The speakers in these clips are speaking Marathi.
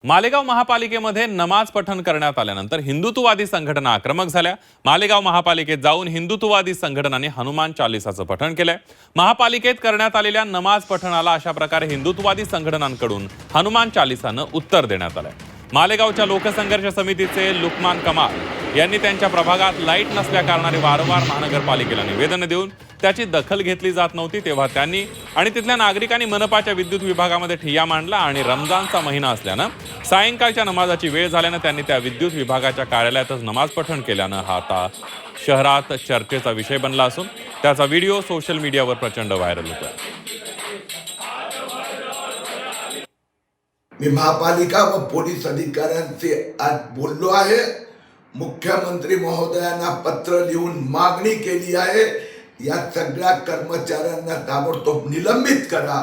मालेगाव महापालिकेमध्ये नमाज पठण करण्यात आल्यानंतर हिंदुत्ववादी संघटना आक्रमक झाल्या। मालेगाव महापालिकेत जाऊन हिंदुत्ववादी संघटनांनी हनुमान चालीसाचं पठण केलंय। महापालिकेत करण्यात आलेल्या नमाज पठणाला अशा प्रकारे हिंदुत्ववादी संघटनांकडून हनुमान चालीसानं उत्तर देण्यात आलंय। मालेगावच्या लोकसंघर्ष समितीचे लुकमान कमाल यांनी त्यांच्या प्रभागात लाईट नसल्या कारणाने वारंवार महानगरपालिकेला निवेदन देऊन त्याची दखल घेतली जात नव्हती, तेव्हा त्यांनी आणि तिथल्या नागरिकांनी मनपाच्या विद्युत विभागामध्ये ठिय्या मांडला आणि रमजानचा महिना असल्यानं सायंकाळच्या नमाजाची वेळ झाल्यानं त्यांनी त्या विद्युत विभागाच्या कार्यालयातच नमाज पठण केल्यानं हा आता शहरात चर्चेचा विषय बनला असून त्याचा व्हिडिओ सोशल मीडियावर प्रचंड व्हायरल होतोय। मी महापालिका व पोलीस अधिकाऱ्यांचे आज बोललो आहे। मुख्यमंत्री महोदयांना पत्र लिहून मागणी केली आहे, या सगळ्या कर्मचाऱ्यांना ताबडतोब निलंबित करा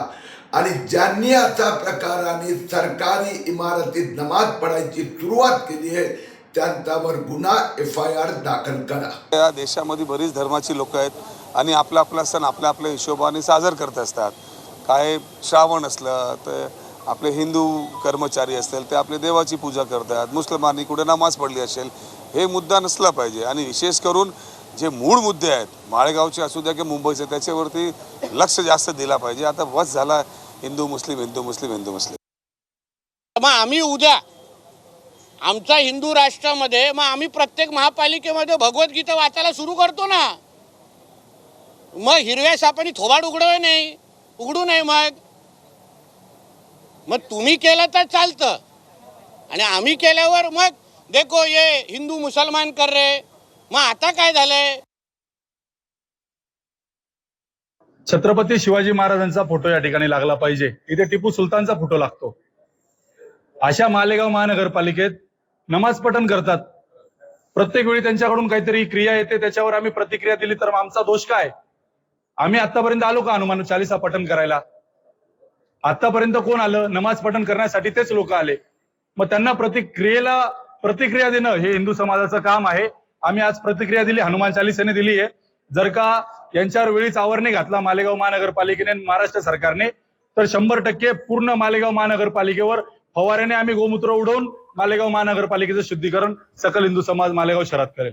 आणि ज्यांनी अशा प्रकाराने सरकारी इमारतीत नमाज पढायची सुरुवात केली आहे त्यांच्यावर गुन्हा FIR दाखल करा। या देशामध्ये बरीच धर्माची लोक आहेत आणि आपला आपला सण आपल्या आपल्या हिशोबाने साजर करत असतात। काय श्रावण असलं तर आपले हिंदू कर्मचारी असतील ते आपले देवाची पूजा करतात, मुस्लिमांनी कुठे नमाज पडली असेल, हे मुद्दा नसला पाहिजे। आणि विशेष करून जे मूळ मुद्दे आहेत माळेगावचे असू द्या की मुंबईचे, त्याच्यावरती लक्ष जास्त दिला पाहिजे। आता बस झाला हिंदू मुस्लिम हिंदू मुस्लिम हिंदू मुस्लिम। मग आम्ही उद्या आमच्या हिंदू राष्ट्रामध्ये मग आम्ही प्रत्येक महापालिकेमध्ये भगवद्गीता वाचायला सुरू करतो ना। मग हिरव्या सापाने थोबाड उघडू नये मग तुम्ही केलं तर चालतं आणि आम्ही केल्यावर मग देखो ये हिंदू मुसलमान कर रहे। मग आता काय झालंय? छत्रपती शिवाजी महाराजांचा फोटो या ठिकाणी लागला पाहिजे, इथे टिपू सुलतानचा फोटो लागतो। अशा मालेगाव महानगरपालिकेत नमाज पठण करतात, प्रत्येक वेळी त्यांच्याकडून काहीतरी क्रिया येते, त्याच्यावर आम्ही प्रतिक्रिया दिली तर आमचा दोष काय? आम्ही आतापर्यंत आलो का हनुमान चालीसा पठण करायला? आतापर्यंत कोण आलं? नमाज पठण करण्यासाठी तेच लोक आले। मग त्यांना प्रतिक्रिया देणं हे हिंदू समाजाचं काम आहे। आम्ही आज प्रतिक्रिया दिली, हनुमान चालीसाने दिली आहे। जर का यांच्यावर वेळीच आवर नाही घातला मालेगाव महानगरपालिकेने महाराष्ट्र सरकारने तर 100% पूर्ण मालेगाव महानगरपालिकेवर फवाऱ्याने आम्ही गोमूत्र उडवून मालेगाव महानगरपालिकेचं शुद्धीकरण सकल हिंदू समाज मालेगाव शहरात करेल।